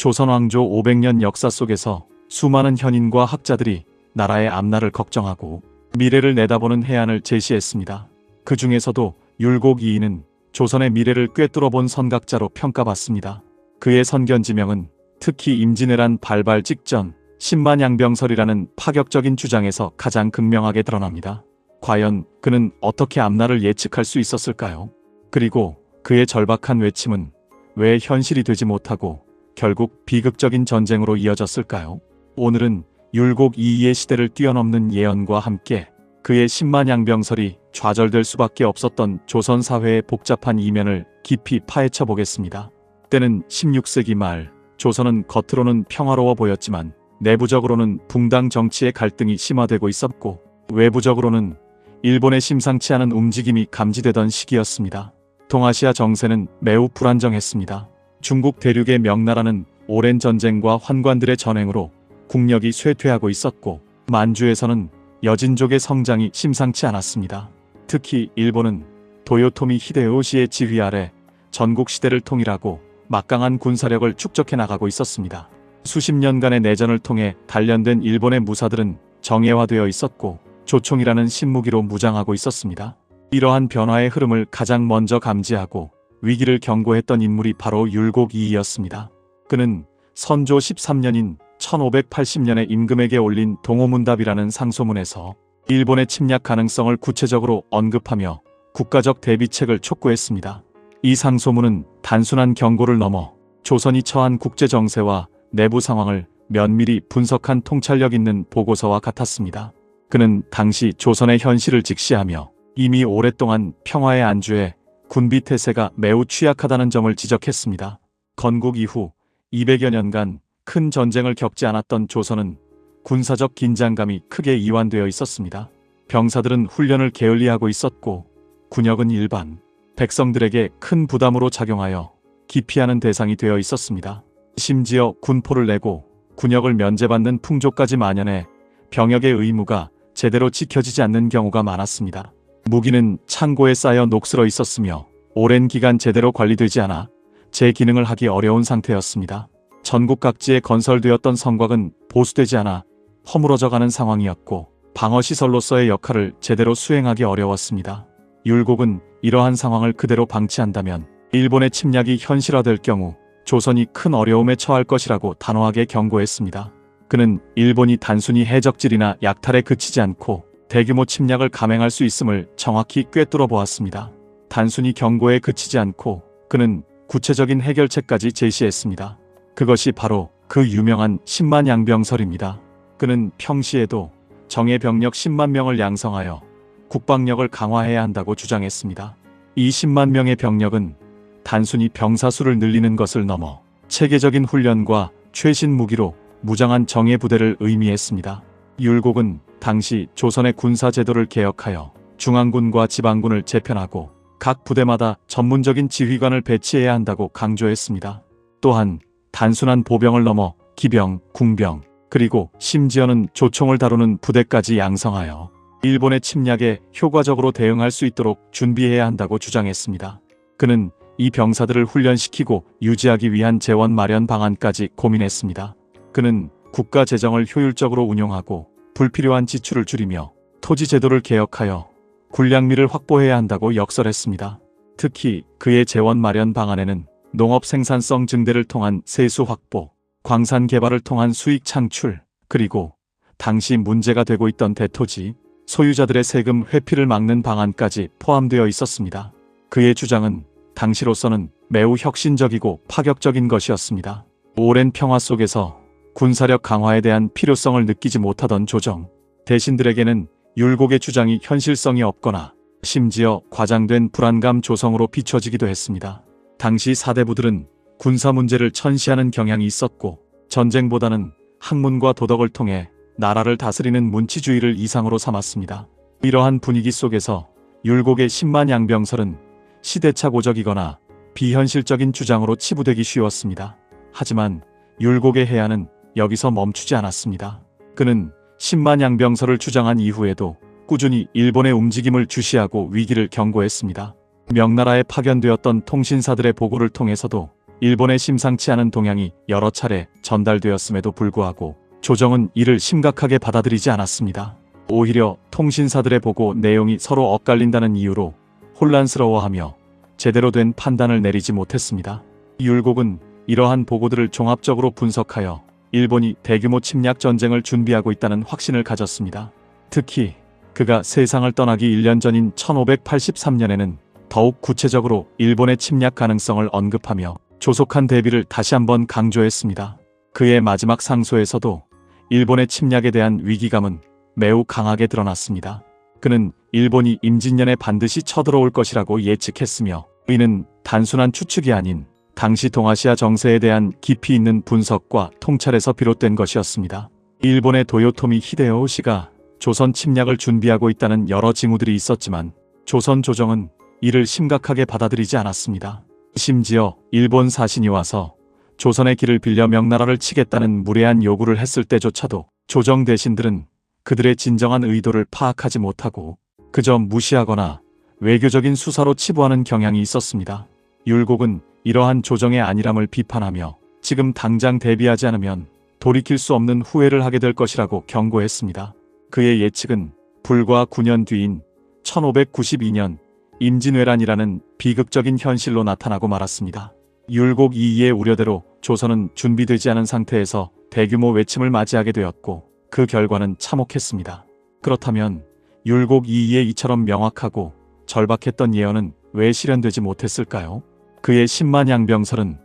조선 왕조 500년 역사 속에서 수많은 현인과 학자들이 나라의 앞날을 걱정하고 미래를 내다보는 해안을 제시했습니다. 그 중에서도 율곡 이이는 조선의 미래를 꿰뚫어본 선각자로 평가받습니다. 그의 선견지명은 특히 임진왜란 발발 직전 신만양병설이라는 파격적인 주장에서 가장 극명하게 드러납니다. 과연 그는 어떻게 앞날을 예측할 수 있었을까요? 그리고 그의 절박한 외침은 왜 현실이 되지 못하고 결국 비극적인 전쟁으로 이어졌을까요? 오늘은 율곡 이이의 시대를 뛰어넘는 예언과 함께 그의 신만양병설이 좌절될 수밖에 없었던 조선 사회의 복잡한 이면을 깊이 파헤쳐 보겠습니다. 때는 16세기 말, 조선은 겉으로는 평화로워 보였지만 내부적으로는 붕당 정치의 갈등이 심화되고 있었고 외부적으로는 일본의 심상치 않은 움직임이 감지되던 시기였습니다. 동아시아 정세는 매우 불안정했습니다. 중국 대륙의 명나라는 오랜 전쟁과 환관들의 전횡으로 국력이 쇠퇴하고 있었고 만주에서는 여진족의 성장이 심상치 않았습니다. 특히 일본은 도요토미 히데요시의 지휘 아래 전국 시대를 통일하고 막강한 군사력을 축적해 나가고 있었습니다. 수십 년간의 내전을 통해 단련된 일본의 무사들은 정예화되어 있었고 조총이라는 신무기로 무장하고 있었습니다. 이러한 변화의 흐름을 가장 먼저 감지하고 위기를 경고했던 인물이 바로 율곡 이이였습니다. 그는 선조 13년인 1580년에 임금에게 올린 동호문답이라는 상소문에서 일본의 침략 가능성을 구체적으로 언급하며 국가적 대비책을 촉구했습니다. 이 상소문은 단순한 경고를 넘어 조선이 처한 국제 정세와 내부 상황을 면밀히 분석한 통찰력 있는 보고서와 같았습니다. 그는 당시 조선의 현실을 직시하며 이미 오랫동안 평화에 안주해 군비 태세가 매우 취약하다는 점을 지적했습니다. 건국 이후 200여 년간 큰 전쟁을 겪지 않았던 조선은 군사적 긴장감이 크게 이완되어 있었습니다. 병사들은 훈련을 게을리하고 있었고 군역은 일반 백성들에게 큰 부담으로 작용하여 기피하는 대상이 되어 있었습니다. 심지어 군포를 내고 군역을 면제받는 풍조까지 만연해 병역의 의무가 제대로 지켜지지 않는 경우가 많았습니다. 무기는 창고에 쌓여 녹슬어 있었으며 오랜 기간 제대로 관리되지 않아 제 기능을 하기 어려운 상태였습니다. 전국 각지에 건설되었던 성곽은 보수되지 않아 허물어져가는 상황이었고 방어시설로서의 역할을 제대로 수행하기 어려웠습니다. 율곡은 이러한 상황을 그대로 방치한다면 일본의 침략이 현실화될 경우 조선이 큰 어려움에 처할 것이라고 단호하게 경고했습니다. 그는 일본이 단순히 해적질이나 약탈에 그치지 않고 대규모 침략을 감행할 수 있음을 정확히 꿰뚫어 보았습니다. 단순히 경고에 그치지 않고 그는 구체적인 해결책까지 제시했습니다. 그것이 바로 그 유명한 신만양병설입니다. 그는 평시에도 정예 병력 10만 명을 양성하여 국방력을 강화해야 한다고 주장했습니다. 이 10만 명의 병력은 단순히 병사 수를 늘리는 것을 넘어 체계적인 훈련과 최신 무기로 무장한 정예 부대를 의미했습니다. 율곡은 당시 조선의 군사 제도를 개혁하여 중앙군과 지방군을 재편하고 각 부대마다 전문적인 지휘관을 배치해야 한다고 강조했습니다. 또한 단순한 보병을 넘어 기병, 궁병, 그리고 심지어는 조총을 다루는 부대까지 양성하여 일본의 침략에 효과적으로 대응할 수 있도록 준비해야 한다고 주장했습니다. 그는 이 병사들을 훈련시키고 유지하기 위한 재원 마련 방안까지 고민했습니다. 그는 국가 재정을 효율적으로 운용하고 불필요한 지출을 줄이며 토지 제도를 개혁하여 군량미를 확보해야 한다고 역설했습니다. 특히 그의 재원 마련 방안에는 농업 생산성 증대를 통한 세수 확보, 광산 개발을 통한 수익 창출, 그리고 당시 문제가 되고 있던 대토지 소유자들의 세금 회피를 막는 방안까지 포함되어 있었습니다. 그의 주장은 당시로서는 매우 혁신적이고 파격적인 것이었습니다. 오랜 평화 속에서 군사력 강화에 대한 필요성을 느끼지 못하던 조정, 대신들에게는 율곡의 주장이 현실성이 없거나 심지어 과장된 불안감 조성으로 비춰지기도 했습니다. 당시 사대부들은 군사 문제를 천시하는 경향이 있었고 전쟁보다는 학문과 도덕을 통해 나라를 다스리는 문치주의를 이상으로 삼았습니다. 이러한 분위기 속에서 율곡의 신만양병설은 시대착오적이거나 비현실적인 주장으로 치부되기 쉬웠습니다. 하지만 율곡의 해안은 여기서 멈추지 않았습니다. 그는 신만양병설을 주장한 이후에도 꾸준히 일본의 움직임을 주시하고 위기를 경고했습니다. 명나라에 파견되었던 통신사들의 보고를 통해서도 일본의 심상치 않은 동향이 여러 차례 전달되었음에도 불구하고 조정은 이를 심각하게 받아들이지 않았습니다. 오히려 통신사들의 보고 내용이 서로 엇갈린다는 이유로 혼란스러워하며 제대로 된 판단을 내리지 못했습니다. 율곡은 이러한 보고들을 종합적으로 분석하여 일본이 대규모 침략 전쟁을 준비하고 있다는 확신을 가졌습니다. 특히 그가 세상을 떠나기 1년 전인 1583년에는 더욱 구체적으로 일본의 침략 가능성을 언급하며 조속한 대비를 다시 한번 강조했습니다. 그의 마지막 상소에서도 일본의 침략에 대한 위기감은 매우 강하게 드러났습니다. 그는 일본이 임진년에 반드시 쳐들어올 것이라고 예측했으며 이는 단순한 추측이 아닌 당시 동아시아 정세에 대한 깊이 있는 분석과 통찰에서 비롯된 것이었습니다. 일본의 도요토미 히데요시가 조선 침략을 준비하고 있다는 여러 징후들이 있었지만 조선 조정은 이를 심각하게 받아들이지 않았습니다. 심지어 일본 사신이 와서 조선의 길을 빌려 명나라를 치겠다는 무례한 요구를 했을 때조차도 조정 대신들은 그들의 진정한 의도를 파악하지 못하고 그저 무시하거나 외교적인 수사로 치부하는 경향이 있었습니다. 율곡은 이러한 조정의 안일함을 비판하며 지금 당장 대비하지 않으면 돌이킬 수 없는 후회를 하게 될 것이라고 경고했습니다. 그의 예측은 불과 9년 뒤인 1592년 임진왜란이라는 비극적인 현실로 나타나고 말았습니다. 율곡 이이의 우려대로 조선은 준비되지 않은 상태에서 대규모 외침을 맞이하게 되었고 그 결과는 참혹했습니다. 그렇다면 율곡 이이의 이처럼 명확하고 절박했던 예언은 왜 실현되지 못했을까요? 그의 10만 양병설은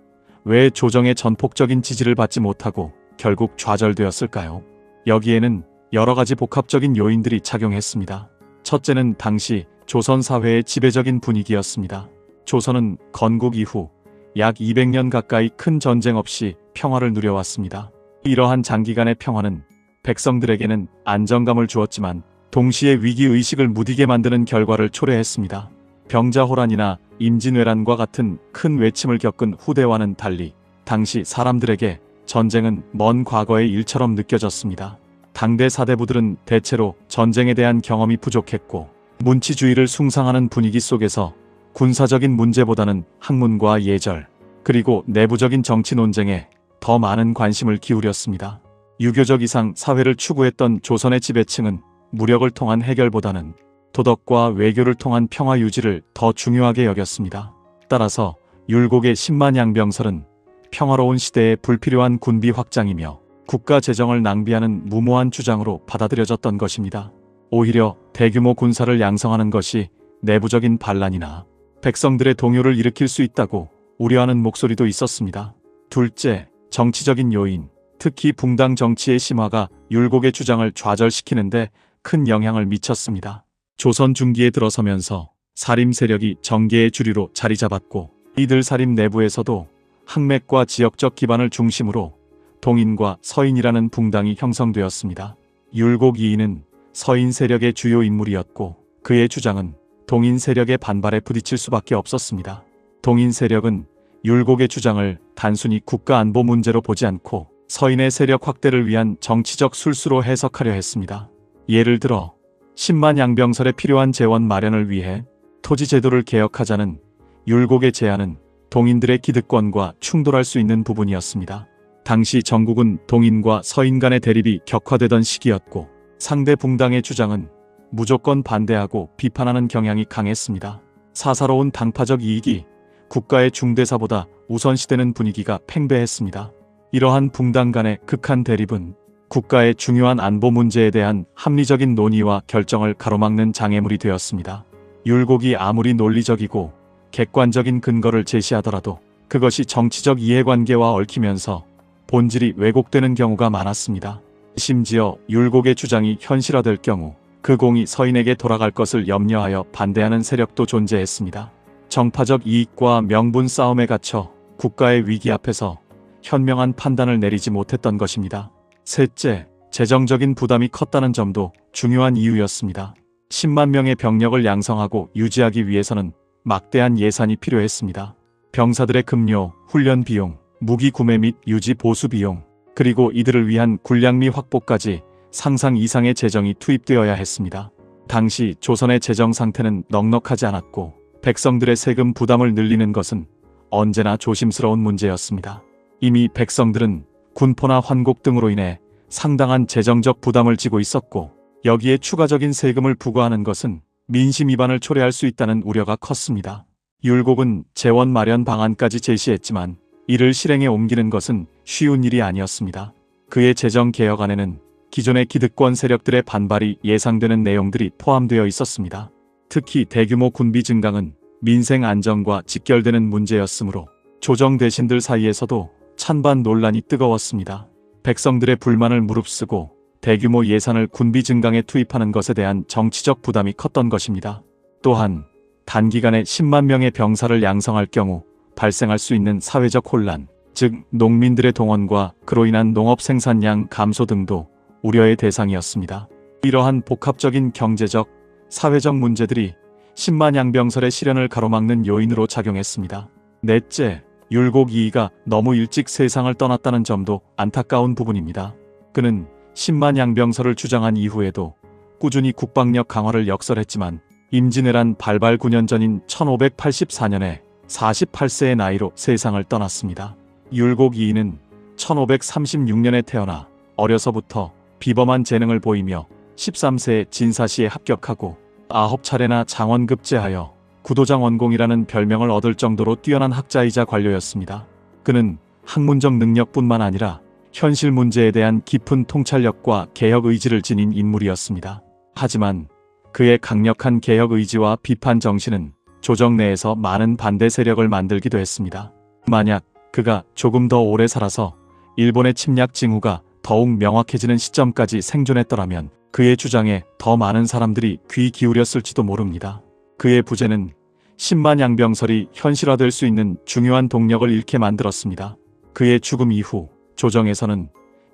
왜 조정의 전폭적인 지지를 받지 못하고 결국 좌절되었을까요? 여기에는 여러 가지 복합적인 요인들이 작용했습니다. 첫째는 당시 조선 사회의 지배적인 분위기였습니다. 조선은 건국 이후 약 200년 가까이 큰 전쟁 없이 평화를 누려왔습니다. 이러한 장기간의 평화는 백성들에게는 안정감을 주었지만 동시에 위기의식을 무디게 만드는 결과를 초래했습니다. 병자호란이나 임진왜란과 같은 큰 외침을 겪은 후대와는 달리 당시 사람들에게 전쟁은 먼 과거의 일처럼 느껴졌습니다. 당대 사대부들은 대체로 전쟁에 대한 경험이 부족했고 문치주의를 숭상하는 분위기 속에서 군사적인 문제보다는 학문과 예절, 그리고 내부적인 정치 논쟁에 더 많은 관심을 기울였습니다. 유교적 이상 사회를 추구했던 조선의 지배층은 무력을 통한 해결보다는 도덕과 외교를 통한 평화 유지를 더 중요하게 여겼습니다. 따라서 율곡의 10만 양병설은 평화로운 시대에 불필요한 군비 확장이며 국가 재정을 낭비하는 무모한 주장으로 받아들여졌던 것입니다. 오히려 대규모 군사를 양성하는 것이 내부적인 반란이나 백성들의 동요를 일으킬 수 있다고 우려하는 목소리도 있었습니다. 둘째, 정치적인 요인, 특히 붕당 정치의 심화가 율곡의 주장을 좌절시키는데 큰 영향을 미쳤습니다. 조선 중기에 들어서면서 사림 세력이 정계의 주류로 자리 잡았고 이들 사림 내부에서도 학맥과 지역적 기반을 중심으로 동인과 서인이라는 붕당이 형성되었습니다. 율곡 이이는 서인 세력의 주요 인물이었고 그의 주장은 동인 세력의 반발에 부딪힐 수밖에 없었습니다. 동인 세력은 율곡의 주장을 단순히 국가 안보 문제로 보지 않고 서인의 세력 확대를 위한 정치적 술수로 해석하려 했습니다. 예를 들어 10만 양병설에 필요한 재원 마련을 위해 토지 제도를 개혁하자는 율곡의 제안은 동인들의 기득권과 충돌할 수 있는 부분이었습니다. 당시 전국은 동인과 서인 간의 대립이 격화되던 시기였고 상대 붕당의 주장은 무조건 반대하고 비판하는 경향이 강했습니다. 사사로운 당파적 이익이 국가의 중대사보다 우선시되는 분위기가 팽배했습니다. 이러한 붕당 간의 극한 대립은 국가의 중요한 안보 문제에 대한 합리적인 논의와 결정을 가로막는 장애물이 되었습니다. 율곡이 아무리 논리적이고 객관적인 근거를 제시하더라도 그것이 정치적 이해관계와 얽히면서 본질이 왜곡되는 경우가 많았습니다. 심지어 율곡의 주장이 현실화될 경우 그 공이 서인에게 돌아갈 것을 염려하여 반대하는 세력도 존재했습니다. 정파적 이익과 명분 싸움에 갇혀 국가의 위기 앞에서 현명한 판단을 내리지 못했던 것입니다. 셋째, 재정적인 부담이 컸다는 점도 중요한 이유였습니다. 10만 명의 병력을 양성하고 유지하기 위해서는 막대한 예산이 필요했습니다. 병사들의 급료, 훈련 비용, 무기 구매 및 유지 보수 비용, 그리고 이들을 위한 군량미 확보까지 상상 이상의 재정이 투입되어야 했습니다. 당시 조선의 재정 상태는 넉넉하지 않았고 백성들의 세금 부담을 늘리는 것은 언제나 조심스러운 문제였습니다. 이미 백성들은 군포나 환곡 등으로 인해 상당한 재정적 부담을 지고 있었고, 여기에 추가적인 세금을 부과하는 것은 민심 위반을 초래할 수 있다는 우려가 컸습니다. 율곡은 재원 마련 방안까지 제시했지만 이를 실행에 옮기는 것은 쉬운 일이 아니었습니다. 그의 재정 개혁안에는 기존의 기득권 세력들의 반발이 예상되는 내용들이 포함되어 있었습니다. 특히 대규모 군비 증강은 민생 안정과 직결되는 문제였으므로 조정 대신들 사이에서도 찬반 논란이 뜨거웠습니다. 백성들의 불만을 무릅쓰고 대규모 예산을 군비 증강에 투입하는 것에 대한 정치적 부담이 컸던 것입니다. 또한 단기간에 10만 명의 병사를 양성할 경우 발생할 수 있는 사회적 혼란, 즉 농민들의 동원과 그로 인한 농업 생산량 감소 등도 우려의 대상이었습니다. 이러한 복합적인 경제적, 사회적 문제들이 10만 양병설의 실현을 가로막는 요인으로 작용했습니다. 넷째, 율곡 2위가 너무 일찍 세상을 떠났다는 점도 안타까운 부분입니다. 그는 10만 양병설을 주장한 이후에도 꾸준히 국방력 강화를 역설했지만 임진왜란 발발 9년 전인 1584년에 48세의 나이로 세상을 떠났습니다. 율곡 2위는 1536년에 태어나 어려서부터 비범한 재능을 보이며 13세에 진사시에 합격하고 9차례나 장원급제하여 구도장 원공이라는 별명을 얻을 정도로 뛰어난 학자이자 관료였습니다. 그는 학문적 능력뿐만 아니라 현실 문제에 대한 깊은 통찰력과 개혁 의지를 지닌 인물이었습니다. 하지만 그의 강력한 개혁 의지와 비판 정신은 조정 내에서 많은 반대 세력을 만들기도 했습니다. 만약 그가 조금 더 오래 살아서 일본의 침략 징후가 더욱 명확해지는 시점까지 생존했더라면 그의 주장에 더 많은 사람들이 귀 기울였을지도 모릅니다. 그의 부재는 10만 양병설이 현실화될 수 있는 중요한 동력을 잃게 만들었습니다. 그의 죽음 이후 조정에서는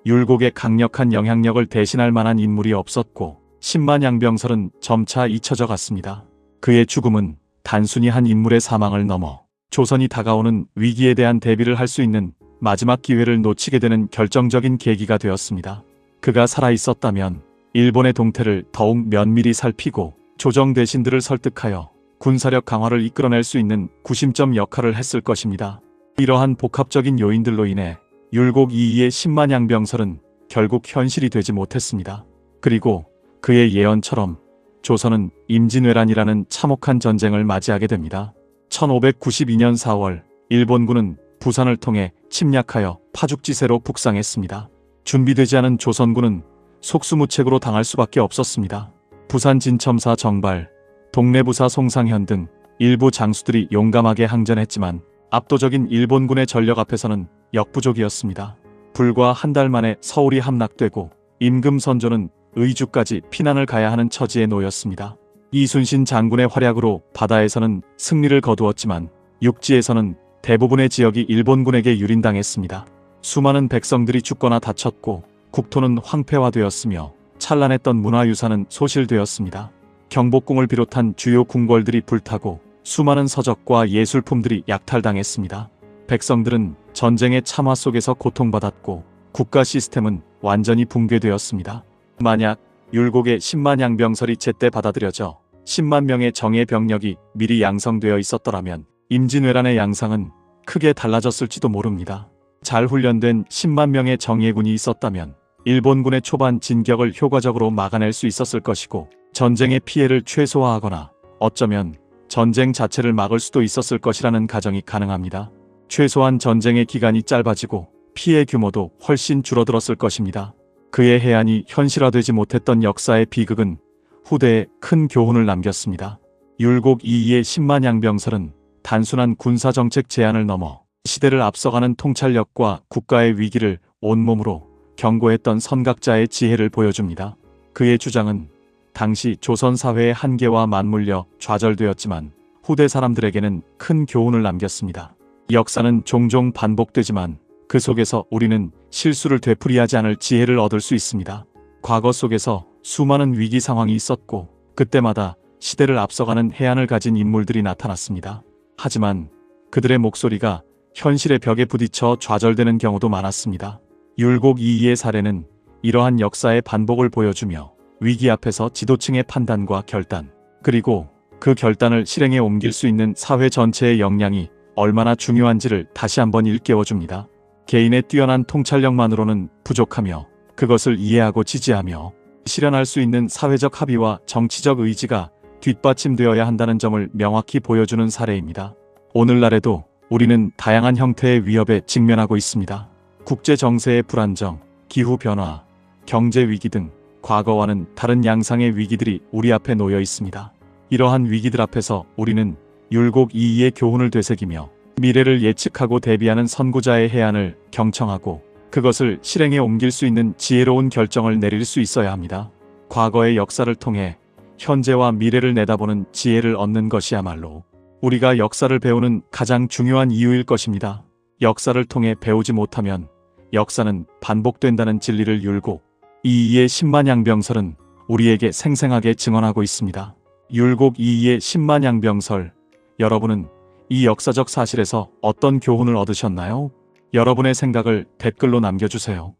율곡의 강력한 영향력을 대신할 만한 인물이 없었고 10만 양병설은 점차 잊혀져 갔습니다. 그의 죽음은 단순히 한 인물의 사망을 넘어 조선이 다가오는 위기에 대한 대비를 할 수 있는 마지막 기회를 놓치게 되는 결정적인 계기가 되었습니다. 그가 살아있었다면 일본의 동태를 더욱 면밀히 살피고 조정 대신들을 설득하여 군사력 강화를 이끌어낼 수 있는 구심점 역할을 했을 것입니다. 이러한 복합적인 요인들로 인해 율곡 2위의 10만 양병설은 결국 현실이 되지 못했습니다. 그리고 그의 예언처럼 조선은 임진왜란이라는 참혹한 전쟁을 맞이하게 됩니다. 1592년 4월 일본군은 부산을 통해 침략하여 파죽지세로 북상했습니다. 준비되지 않은 조선군은 속수무책으로 당할 수밖에 없었습니다. 부산 진첨사 정발, 동래부사 송상현 등 일부 장수들이 용감하게 항전했지만 압도적인 일본군의 전력 앞에서는 역부족이었습니다. 불과 한 달 만에 서울이 함락되고 임금선조는 의주까지 피난을 가야 하는 처지에 놓였습니다. 이순신 장군의 활약으로 바다에서는 승리를 거두었지만 육지에서는 대부분의 지역이 일본군에게 유린당했습니다. 수많은 백성들이 죽거나 다쳤고 국토는 황폐화되었으며 찬란했던 문화유산은 소실되었습니다. 경복궁을 비롯한 주요 궁궐들이 불타고 수많은 서적과 예술품들이 약탈당했습니다. 백성들은 전쟁의 참화 속에서 고통받았고 국가 시스템은 완전히 붕괴되었습니다. 만약 율곡의 10만 양병설이 제때 받아들여져 10만 명의 정예 병력이 미리 양성되어 있었더라면 임진왜란의 양상은 크게 달라졌을지도 모릅니다. 잘 훈련된 10만 명의 정예군이 있었다면 일본군의 초반 진격을 효과적으로 막아낼 수 있었을 것이고 전쟁의 피해를 최소화하거나 어쩌면 전쟁 자체를 막을 수도 있었을 것이라는 가정이 가능합니다. 최소한 전쟁의 기간이 짧아지고 피해 규모도 훨씬 줄어들었을 것입니다. 그의 해안이 현실화되지 못했던 역사의 비극은 후대에 큰 교훈을 남겼습니다. 율곡 2위의 10만 양병설은 단순한 군사정책 제안을 넘어 시대를 앞서가는 통찰력과 국가의 위기를 온몸으로 경고했던 선각자의 지혜를 보여줍니다. 그의 주장은 당시 조선 사회의 한계와 맞물려 좌절되었지만 후대 사람들에게는 큰 교훈을 남겼습니다. 역사는 종종 반복되지만 그 속에서 우리는 실수를 되풀이하지 않을 지혜를 얻을 수 있습니다. 과거 속에서 수많은 위기 상황이 있었고 그때마다 시대를 앞서가는 해안을 가진 인물들이 나타났습니다. 하지만 그들의 목소리가 현실의 벽에 부딪혀 좌절되는 경우도 많았습니다. 율곡 2위의 사례는 이러한 역사의 반복을 보여주며 위기 앞에서 지도층의 판단과 결단, 그리고 그 결단을 실행에 옮길 수 있는 사회 전체의 역량이 얼마나 중요한지를 다시 한번 일깨워줍니다. 개인의 뛰어난 통찰력만으로는 부족하며 그것을 이해하고 지지하며 실현할 수 있는 사회적 합의와 정치적 의지가 뒷받침되어야 한다는 점을 명확히 보여주는 사례입니다. 오늘날에도 우리는 다양한 형태의 위협에 직면하고 있습니다. 국제 정세의 불안정, 기후 변화, 경제 위기 등 과거와는 다른 양상의 위기들이 우리 앞에 놓여 있습니다. 이러한 위기들 앞에서 우리는 율곡 이이의 교훈을 되새기며 미래를 예측하고 대비하는 선구자의 해안을 경청하고 그것을 실행에 옮길 수 있는 지혜로운 결정을 내릴 수 있어야 합니다. 과거의 역사를 통해 현재와 미래를 내다보는 지혜를 얻는 것이야말로 우리가 역사를 배우는 가장 중요한 이유일 것입니다. 역사를 통해 배우지 못하면 역사는 반복된다는 진리를 율곡 이이의 10만양병설은 우리에게 생생하게 증언하고 있습니다. 율곡 이이의 10만양병설, 여러분은 이 역사적 사실에서 어떤 교훈을 얻으셨나요? 여러분의 생각을 댓글로 남겨주세요.